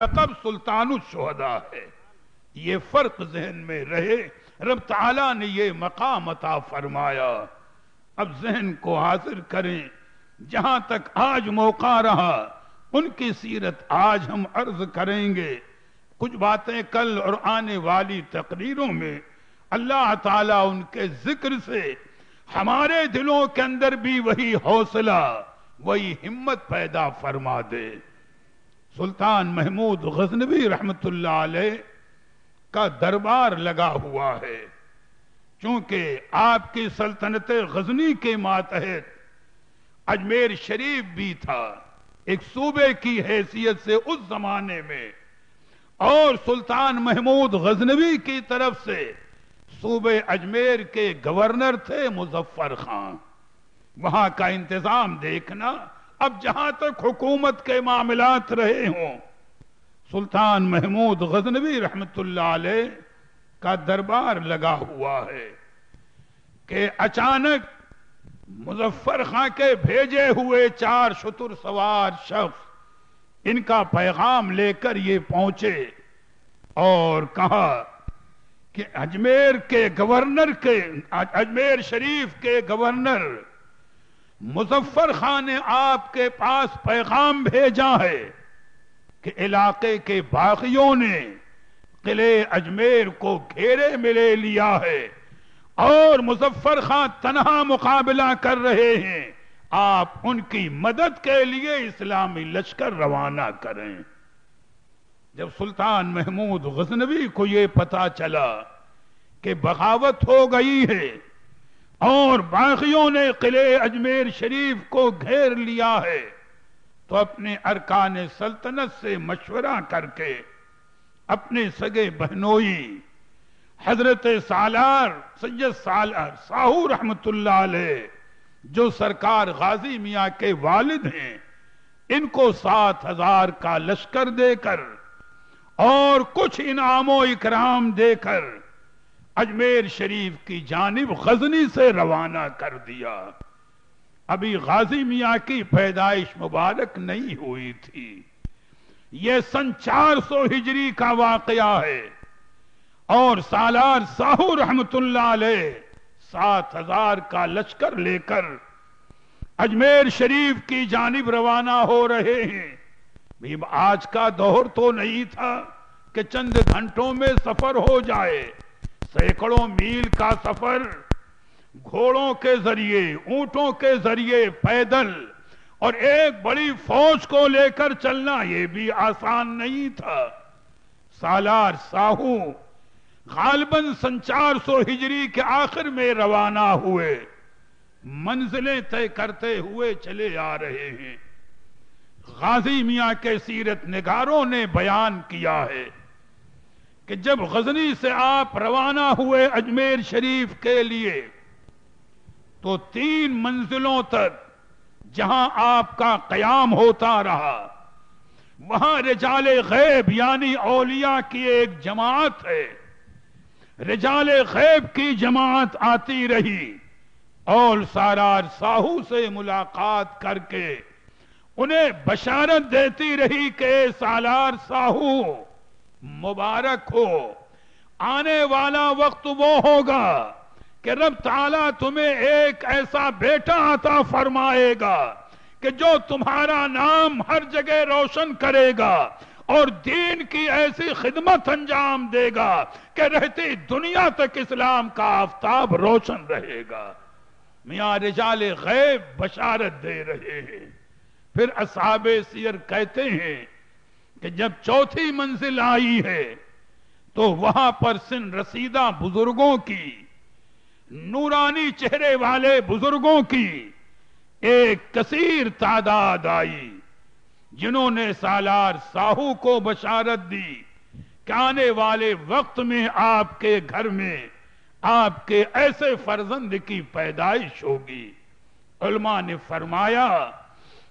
لقب سلطان الشہداء ہے. یہ فرق ذہن میں رہے. رب تعالیٰ نے یہ مقام عطا فرمایا. اب ذہن کو حاضر کریں. جہاں تک آج موقع رہا ان کی سیرت آج ہم عرض کریں گے. کچھ باتیں کل اور آنے والی تقریروں میں اللہ تعالیٰ ان کے ذکر سے ہمارے دلوں کے اندر بھی وہی حوصلہ وہی ہمت پیدا فرما دے. سلطان محمود غزنوی رحمت اللہ علیہ کا دربار لگا ہوا ہے. چونکہ آپ کی سلطنت غزنی کے ماتحت اجمیر شریف بھی تھا ایک صوبے کی حیثیت سے اس زمانے میں، اور سلطان محمود غزنوی کی طرف سے صوبے اجمیر کے گورنر تھے مظفر خان. وہاں کا انتظام دیکھنا. اب جہاں تک حکومت کے معاملات رہے ہوں، سلطان محمود غزنوی رحمت اللہ علیہ کا دربار لگا ہوا ہے کہ اچانک مظفر خان کے بھیجے ہوئے 4 شتر سوار شخص ان کا پیغام لے کر یہ پہنچے اور کہا کہ اجمیر شریف کے گورنر مظفر خان نے آپ کے پاس پیغام بھیجا ہے کہ علاقے کے باغیوں نے قلعے اجمیر کو گھیرے میں لے لیا ہے اور مظفر خان تنہا مقابلہ کر رہے ہیں. آپ ان کی مدد کے لیے اسلامی لشکر روانہ کریں. جب سلطان محمود غزنوی کو یہ پتا چلا کہ بغاوت ہو گئی ہے اور باغیوں نے قلعے اجمیر شریف کو گھیر لیا ہے، تو اپنے ارکان سلطنت سے مشورہ کر کے اپنے سگے بہنوئی حضرت سالار سید سالار ساہو رحمت اللہ علیہ جو سرکار غازی میاں کے والد ہیں، ان کو 7,000 کا لشکر دے کر اور کچھ انعام و اکرام دے کر اجمیر شریف کی جانب غزنی سے روانہ کر دیا. ابھی غازی میاں کی پیدائش مبارک نہیں ہوئی تھی. یہ سن 400 ہجری کا واقعہ ہے اور سالار ساہو رحمت اللہ علیہ 7,000 کا لشکر لے کر اجمیر شریف کی جانب روانہ ہو رہے ہیں. آج کا دور تو نہیں تھا کہ چند گھنٹوں میں سفر ہو جائے. سینکڑوں میل کا سفر گھوڑوں کے ذریعے، اونٹوں کے ذریعے، پیدل اور ایک بڑی فوج کو لے کر چلنا یہ بھی آسان نہیں تھا. سالار ساہو غالباً سن 400 ہجری کے آخر میں روانہ ہوئے. منزلیں طے کرتے ہوئے چلے آ رہے ہیں. غازی میاں کے سیرت نگاروں نے بیان کیا ہے کہ جب غزنی سے آپ روانہ ہوئے اجمیر شریف کے لیے تو 3 منزلوں تک جہاں آپ کا قیام ہوتا رہا وہاں رجال غیب یعنی اولیاء کی ایک جماعت ہے. رجال غیب کی جماعت آتی رہی اور سالار ساہو سے ملاقات کر کے انہیں بشارت دیتی رہی کہ سالار ساہو مبارک ہو، آنے والا وقت وہ ہوگا کہ رب تعالیٰ تمہیں ایک ایسا بیٹا عطا فرمائے گا کہ جو تمہارا نام ہر جگہ روشن کرے گا اور دین کی ایسی خدمت انجام دے گا کہ رہتی دنیا تک اسلام کا آفتاب روشن رہے گا. میاں رجال غیب بشارت دے رہے ہیں. پھر اصحاب سیر کہتے ہیں کہ جب 4تھی منزل آئی ہے تو وہاں پر سن رسیدہ بزرگوں کی، نورانی چہرے والے بزرگوں کی ایک کثیر تعداد آئی جنہوں نے سالار ساہو کو بشارت دی کہ آنے والے وقت میں آپ کے گھر میں آپ کے ایسے فرزند کی پیدائش ہوگی. علماء نے فرمایا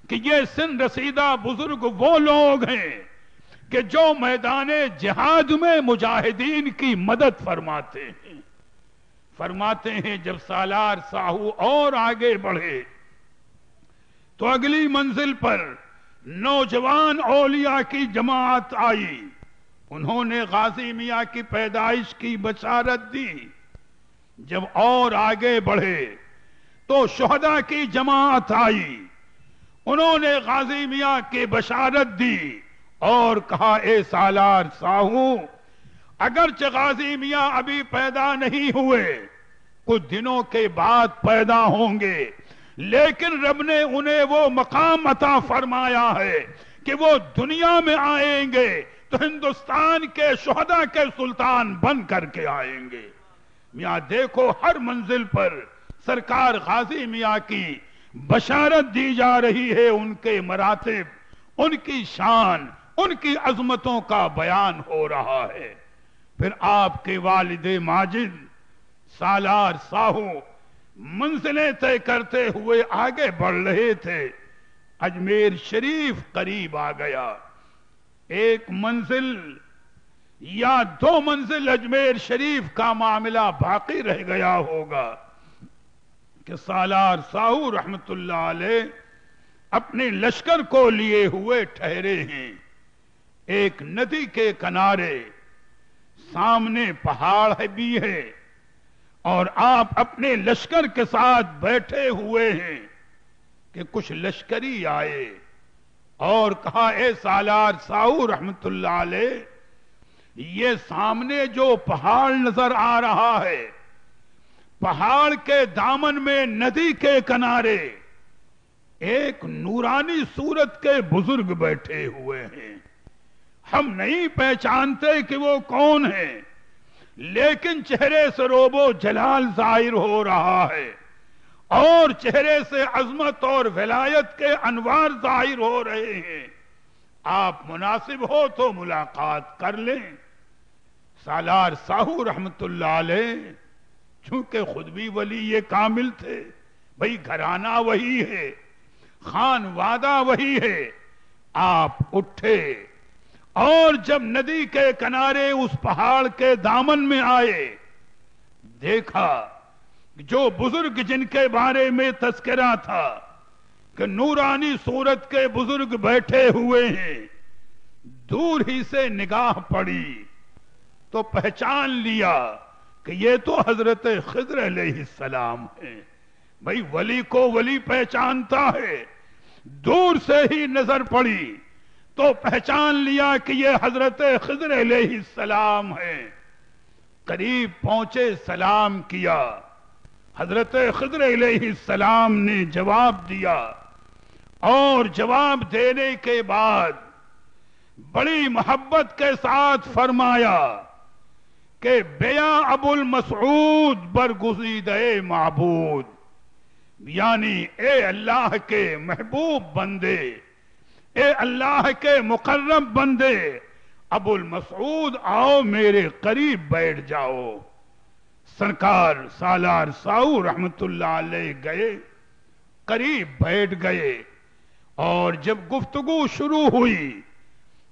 کہ یہ سن رسیدہ بزرگ وہ لوگ ہیں کہ جو میدان جہاد میں مجاہدین کی مدد فرماتے ہیں. فرماتے ہیں جب سالار ساہو اور آگے بڑھے تو اگلی منزل پر نوجوان اولیاء کی جماعت آئی، انہوں نے غازی میاں کی پیدائش کی بشارت دی۔ جب اور آگے بڑھے تو شہداء کی جماعت آئی، انہوں نے غازی میاں کی بشارت دی اور کہا اے سالار ساہو، اگرچہ غازی میاں ابھی پیدا نہیں ہوئے، کچھ دنوں کے بعد پیدا ہوں گے، لیکن رب نے انہیں وہ مقام عطا فرمایا ہے کہ وہ دنیا میں آئیں گے تو ہندوستان کے شہداء کے سلطان بن کر کے آئیں گے۔ میاں دیکھو، ہر منزل پر سرکار غازی میاں کی بشارت دی جا رہی ہے، ان کے مراتب، ان کی شان، ان کی عظمتوں کا بیان ہو رہا ہے۔ پھر آپ کے والد ماجد سالار ساہو منزلیں طے کرتے ہوئے آگے بڑھ رہے تھے، اجمیر شریف قریب آ گیا۔ ایک منزل یا 2 منزل اجمیر شریف کا معاملہ باقی رہ گیا ہوگا کہ سالار ساہو رحمت اللہ علیہ اپنے لشکر کو لیے ہوئے ٹھہرے ہیں۔ ایک ندی کے کنارے سامنے پہاڑ بھی ہے اور آپ اپنے لشکر کے ساتھ بیٹھے ہوئے ہیں کہ کچھ لشکری آئے اور کہا اے سالار ساہو رحمت اللہ علیہ، یہ سامنے جو پہاڑ نظر آ رہا ہے، پہاڑ کے دامن میں ندی کے کنارے ایک نورانی صورت کے بزرگ بیٹھے ہوئے ہیں۔ ہم نہیں پہچانتے کہ وہ کون ہیں، لیکن چہرے سے روب و جلال ظاہر ہو رہا ہے اور چہرے سے عظمت اور ولایت کے انوار ظاہر ہو رہے ہیں۔ آپ مناسب ہو تو ملاقات کر لیں۔ سالار ساہو رحمت اللہ علیہ چونکہ خود بھی ولی کامل تھے، بھئی گھرانہ وہی ہے، خان وادہ وہی ہے، آپ اٹھے اور جب ندی کے کنارے اس پہاڑ کے دامن میں آئے، دیکھا جو بزرگ جن کے بارے میں تذکرہ تھا کہ نورانی صورت کے بزرگ بیٹھے ہوئے ہیں، دور ہی سے نگاہ پڑی تو پہچان لیا کہ یہ تو حضرت خضر علیہ السلام ہیں۔ بھئی ولی کو ولی پہچانتا ہے، دور سے ہی نظر پڑی تو پہچان لیا کہ یہ حضرت خضر علیہ السلام ہیں۔ قریب پہنچے، سلام کیا، حضرت خضر علیہ السلام نے جواب دیا اور جواب دینے کے بعد بڑی محبت کے ساتھ فرمایا کہ بیا ابو المسعود برگزیدہ معبود، یعنی اے اللہ کے محبوب بندے، اے اللہ کے مقرب بندے، ابو المسعود آؤ میرے قریب بیٹھ جاؤ۔ سرکار سالار ساہو رحمت اللہ علیہ گئے، قریب بیٹھ گئے اور جب گفتگو شروع ہوئی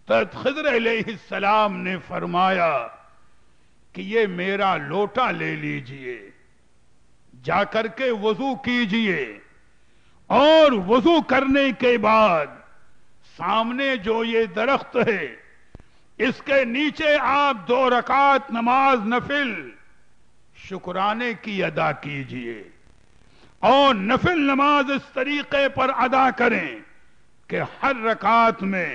تو خضر علیہ السلام نے فرمایا کہ یہ میرا لوٹا لے لیجئے، جا کر کے وضو کیجئے اور وضو کرنے کے بعد سامنے جو یہ درخت ہے اس کے نیچے آپ 2 رکعت نماز نفل شکرانے کی ادا کیجئے اور نفل نماز اس طریقے پر ادا کریں کہ ہر رکعت میں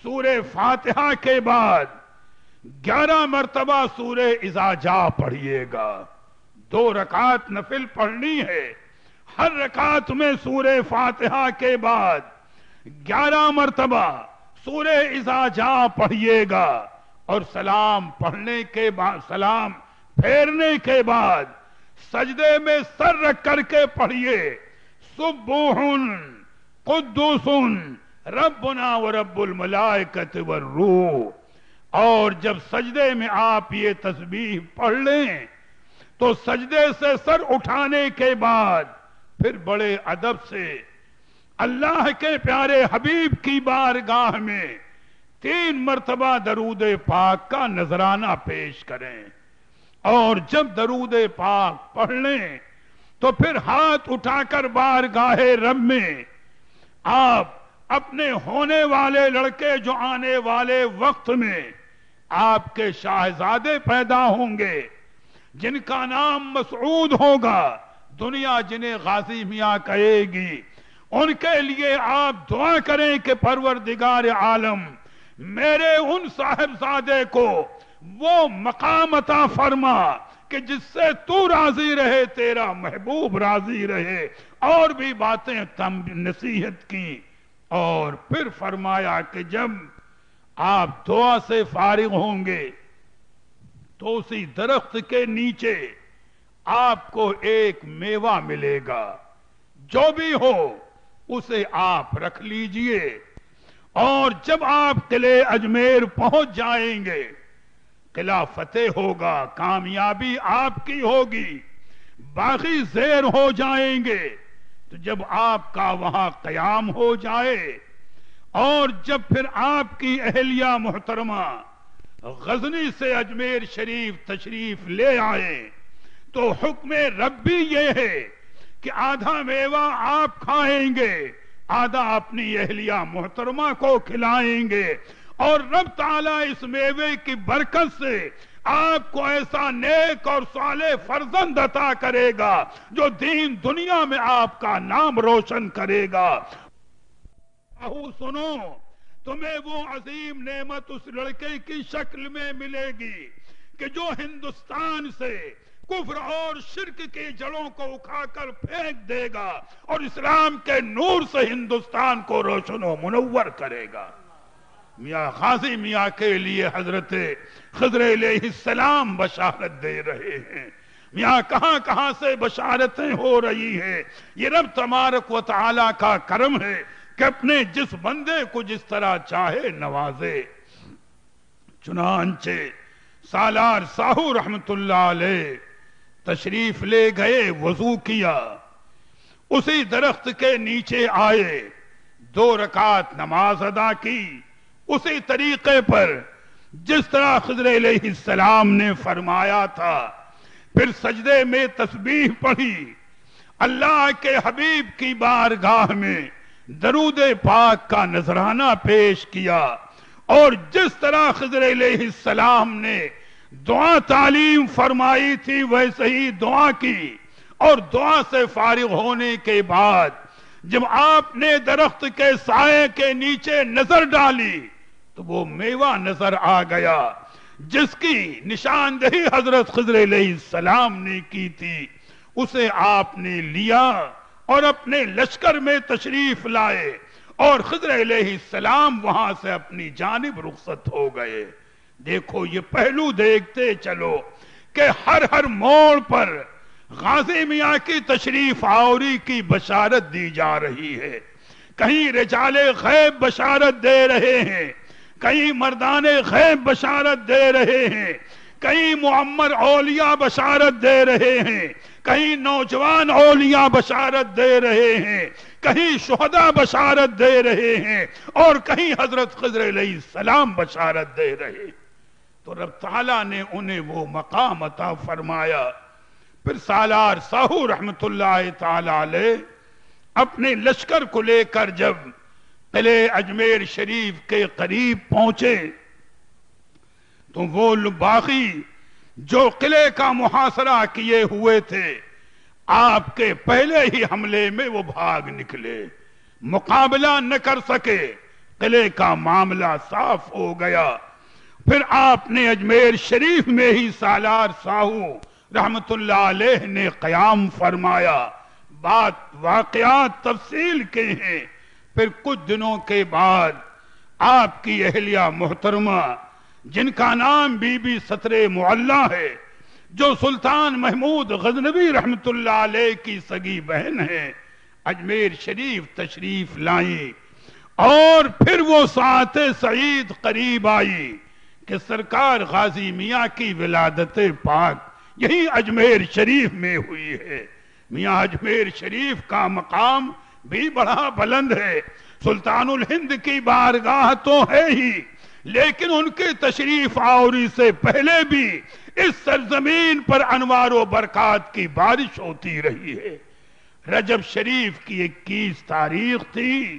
سورہ فاتحہ کے بعد 11 مرتبہ سورہ اذا جاء پڑھیے گا۔ 2 رکعت نفل پڑھنی ہے، ہر رکعت میں سورہ فاتحہ کے بعد 11 مرتبہ سورہ اذا جاء پڑھیے گا اور سلام پڑھنے کے بعد، سلام پھیرنے کے بعد سجدے میں سر رکھ کر کے پڑھیے سبوح قدوس ربنا ورب الملائکۃ والروح، اور جب سجدے میں آپ یہ تسبیح پڑھ لیں تو سجدے سے سر اٹھانے کے بعد پھر بڑے ادب سے اللہ کے پیارے حبیب کی بارگاہ میں 3 مرتبہ درود پاک کا نذرانہ پیش کریں، اور جب درود پاک پڑھ لیں تو پھر ہاتھ اٹھا کر بارگاہ رب میں آپ اپنے ہونے والے لڑکے جو آنے والے وقت میں آپ کے شاہزادے پیدا ہوں گے، جن کا نام مسعود ہوگا، دنیا جنہیں غازی میاں کہے گی، ان کے لیے آپ دعا کریں کہ پروردگار عالم میرے ان صاحبزادے کو وہ مقام عطا فرما کہ جس سے تو راضی رہے، تیرا محبوب راضی رہے، اور بھی باتیں نصیحت کی۔ اور پھر فرمایا کہ جب آپ دعا سے فارغ ہوں گے تو اسی درخت کے نیچے آپ کو ایک میوہ ملے گا، جو بھی ہو اسے آپ رکھ لیجئے، اور جب آپ قلعے اجمیر پہنچ جائیں گے، قلعہ فتح ہوگا، کامیابی آپ کی ہوگی، باقی زیر ہو جائیں گے، تو جب آپ کا وہاں قیام ہو جائے اور جب پھر آپ کی اہلیہ محترمہ غزنی سے اجمیر شریف تشریف لے آئے، تو حکم ربی یہ ہے کہ آدھا میوہ آپ کھائیں گے، آدھا اپنی اہلیہ محترمہ کو کھلائیں گے، اور رب تعالیٰ اس میوے کی برکت سے آپ کو ایسا نیک اور صالح فرزند عطا کرے گا جو دین دنیا میں آپ کا نام روشن کرے گا۔ سنو، تمہیں وہ عظیم نعمت اس لڑکے کی شکل میں ملے گی کہ جو ہندوستان سے کفر اور شرک کی جڑوں کو اکھا کر پھینک دے گا اور اسلام کے نور سے ہندوستان کو روشن و منور کرے گا۔ میاں غازی میاں کے لیے حضرت خضر علیہ السلام بشارت دے رہے ہیں۔ میاں کہاں کہاں سے بشارتیں ہو رہی ہیں۔ یہ رب تبارک و تعالی کا کرم ہے کہ اپنے جس بندے کو جس طرح چاہے نوازے۔ چنانچہ سالار ساہو رحمت اللہ علیہ تشریف لے گئے، وضو کیا، اسی درخت کے نیچے آئے، 2 رکعت نماز ادا کی، اسی طریقے پر جس طرح خضر علیہ السلام نے فرمایا تھا، پھر سجدے میں تسبیح پڑھی، اللہ کے حبیب کی بارگاہ میں درود پاک کا نذرانہ پیش کیا، اور جس طرح خضر علیہ السلام نے دعا تعلیم فرمائی تھی ویسے ہی دعا کی، اور دعا سے فارغ ہونے کے بعد جب آپ نے درخت کے سائے کے نیچے نظر ڈالی تو وہ میوہ نظر آ گیا جس کی نشاندہی حضرت خضر علیہ السلام نے کی تھی۔ اسے آپ نے لیا اور اپنے لشکر میں تشریف لائے، اور خضر علیہ السلام وہاں سے اپنی جانب رخصت ہو گئے۔ دیکھو یہ پہلو دیکھتے چلو کہ ہر موڑ پر غازی میاں کی تشریف آوری کی بشارت دی جا رہی ہے۔ کہیں رجال غیب بشارت دے رہے ہیں، کہیں مردان غیب بشارت دے رہے ہیں، کہیں معمر اولیاء بشارت دے رہے ہیں، کہیں نوجوان اولیاء بشارت دے رہے ہیں، کہیں شہداء بشارت دے رہے ہیں، اور کہیں حضرت خضر علیہ السلام بشارت دے رہے ہیں۔ تو رب تعالیٰ نے انہیں وہ مقام عطا فرمایا۔ پھر سالار ساہو رحمت اللہ تعالی علیہ اپنے لشکر کو لے کر جب قلعے اجمیر شریف کے قریب پہنچے تو وہ باغی جو قلعے کا محاصرہ کیے ہوئے تھے، آپ کے پہلے ہی حملے میں وہ بھاگ نکلے، مقابلہ نہ کر سکے، قلعے کا معاملہ صاف ہو گیا۔ پھر آپ نے اجمیر شریف میں ہی سالار ساہو رحمت اللہ علیہ نے قیام فرمایا۔ بات واقعات تفصیل کے ہیں۔ پھر کچھ دنوں کے بعد آپ کی اہلیہ محترمہ جن کا نام بی بی ستر معلیٰ ہے، جو سلطان محمود غزنوی رحمت اللہ علیہ کی سگی بہن ہے، اجمیر شریف تشریف لائیں، اور پھر وہ ساعت سعید قریب آئی کہ سرکار غازی میاں کی ولادت پاک یہی اجمیر شریف میں ہوئی ہے۔ میاں اجمیر شریف کا مقام بھی بڑا بلند ہے، سلطان الہند کی بارگاہ تو ہے ہی، لیکن ان کی تشریف آوری سے پہلے بھی اس سرزمین پر انوار و برکات کی بارش ہوتی رہی ہے۔ رجب شریف کی 21 تاریخ تھی،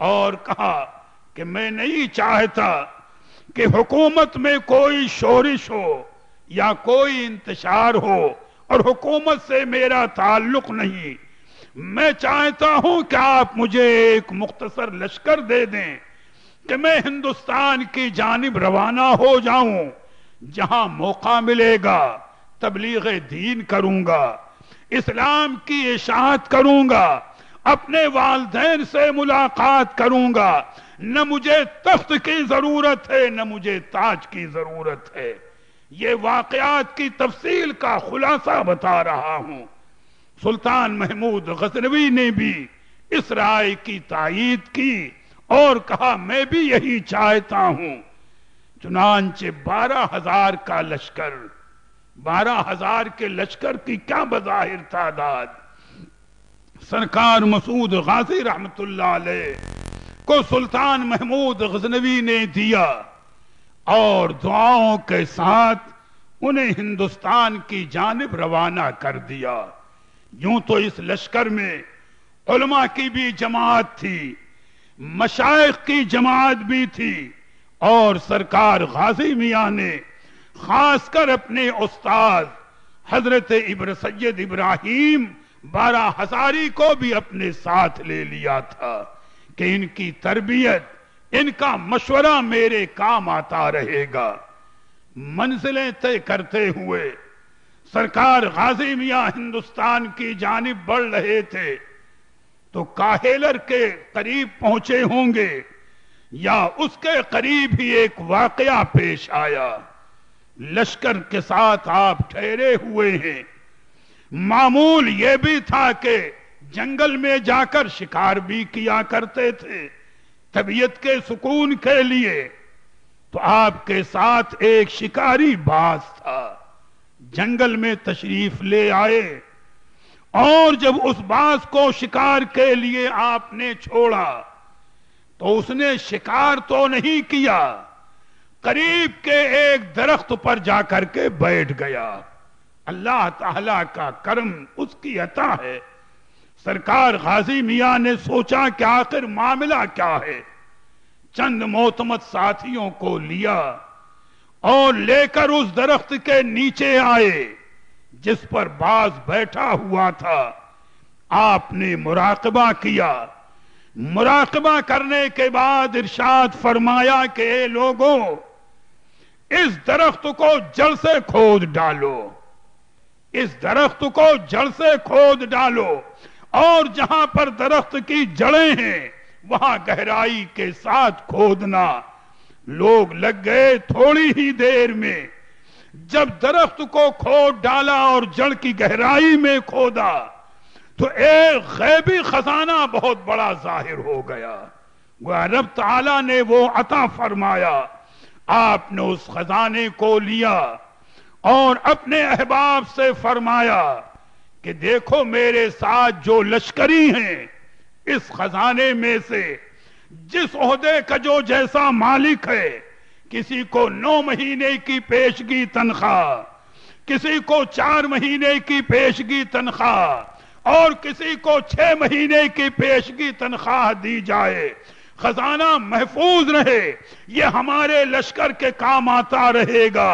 اور کہا کہ میں نہیں چاہتا کہ حکومت میں کوئی شورش ہو یا کوئی انتشار ہو، اور حکومت سے میرا تعلق نہیں، میں چاہتا ہوں کہ آپ مجھے ایک مختصر لشکر دے دیں کہ میں ہندوستان کی جانب روانہ ہو جاؤں، جہاں موقع ملے گا تبلیغ دین کروں گا، اسلام کی اشاعت کروں گا، اپنے والدین سے ملاقات کروں گا، نہ مجھے تخت کی ضرورت ہے نہ مجھے تاج کی ضرورت ہے۔ یہ واقعات کی تفصیل کا خلاصہ بتا رہا ہوں۔ سلطان محمود غزنوی نے بھی اس رائے کی تائید کی اور کہا میں بھی یہی چاہتا ہوں۔ چنانچہ 12,000 کا لشکر، 12,000 کے لشکر کی کیا بظاہر تعداد، سرکار مسعود غازی رحمت اللہ علیہ کو سلطان محمود غزنوی نے دیا اور دعاؤں کے ساتھ انہیں ہندوستان کی جانب روانہ کر دیا۔ یوں تو اس لشکر میں علماء کی بھی جماعت تھی، مشائخ کی جماعت بھی تھی، اور سرکار غازی میاں نے خاص کر اپنے استاد حضرت سید ابراہیم 12 ہزاری کو بھی اپنے ساتھ لے لیا تھا کہ ان کی تربیت، ان کا مشورہ میرے کام آتا رہے گا۔ منزلیں طے کرتے ہوئے سرکار غازی میاں ہندوستان کی جانب بڑھ رہے تھے تو کاہیلر کے قریب پہنچے ہوں گے یا اس کے قریب ہی ایک واقعہ پیش آیا۔ لشکر کے ساتھ آپ ٹھہرے ہوئے ہیں، معمول یہ بھی تھا کہ جنگل میں جا کر شکار بھی کیا کرتے تھے طبیعت کے سکون کے لیے، تو آپ کے ساتھ ایک شکاری باز تھا، جنگل میں تشریف لے آئے، اور جب اس باز کو شکار کے لیے آپ نے چھوڑا تو اس نے شکار تو نہیں کیا، قریب کے ایک درخت پر جا کر کے بیٹھ گیا۔ اللہ تعالیٰ کا کرم، اس کی عطا ہے۔ سرکار غازی میاں نے سوچا کہ آخر معاملہ کیا ہے، چند معتمد ساتھیوں کو لیا اور لے کر اس درخت کے نیچے آئے جس پر باز بیٹھا ہوا تھا۔ آپ نے مراقبہ کیا، مراقبہ کرنے کے بعد ارشاد فرمایا کہ اے لوگوں، اس درخت کو جڑ سے کھود ڈالو، اس درخت کو جڑ سے کھود ڈالو، اور جہاں پر درخت کی جڑیں ہیں وہاں گہرائی کے ساتھ کھودنا۔ لوگ لگ گئے، تھوڑی ہی دیر میں جب درخت کو کھود ڈالا اور جڑ کی گہرائی میں کھودا تو ایک غیبی خزانہ بہت بڑا ظاہر ہو گیا۔ گویا رب تعالیٰ نے وہ عطا فرمایا۔ آپ نے اس خزانے کو لیا اور اپنے احباب سے فرمایا کہ دیکھو میرے ساتھ جو لشکری ہیں، اس خزانے میں سے جس عہدے کا جو جیسا مالک ہے، کسی کو 9 مہینے کی پیشگی تنخواہ، کسی کو 4 مہینے کی پیشگی تنخواہ، اور کسی کو 6 مہینے کی پیشگی تنخواہ دی جائے، خزانہ محفوظ رہے، یہ ہمارے لشکر کے کام آتا رہے گا۔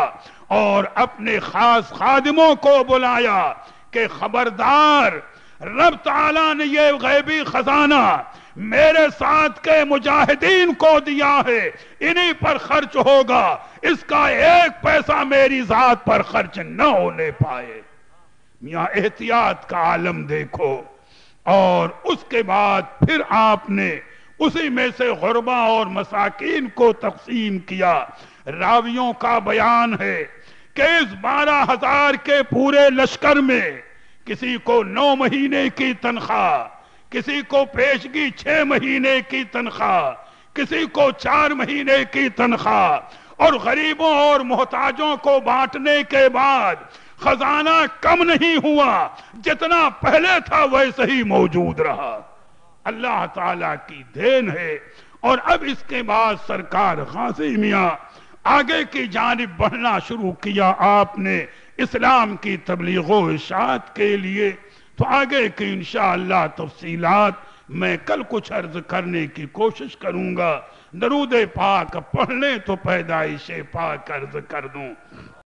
اور اپنے خاص خادموں کو بلایا کہ خبردار، رب تعالیٰ نے یہ غیبی خزانہ میرے ساتھ کے مجاہدین کو دیا ہے، انہی پر خرچ ہوگا، اس کا 1 پیسہ میری ذات پر خرچ نہ ہونے پائے۔ میاں احتیاط کا عالم دیکھو۔ اور اس کے بعد پھر آپ نے اسی میں سے غربا اور مساکین کو تقسیم کیا۔ راویوں کا بیان ہے کہ اس 12,000 کے پورے لشکر میں کسی کو 9 مہینے کی تنخواہ، کسی کو پیشگی 6 مہینے کی تنخواہ، کسی کو 4 مہینے کی تنخواہ، اور غریبوں اور محتاجوں کو بانٹنے کے بعد خزانہ کم نہیں ہوا، جتنا پہلے تھا ویسے ہی موجود رہا۔ اللہ تعالیٰ کی دین ہے۔ اور اب اس کے بعد سرکار غازی میاں آگے کی جانب بڑھنا شروع کیا۔ آپ نے اسلام کی تبلیغ و اشاعت کے لیے، تو آگے کی انشاءاللہ تفصیلات میں کل کچھ عرض کرنے کی کوشش کروں گا۔ درود پاک پڑھ لیں تو پیدائش پاک عرض کر دوں۔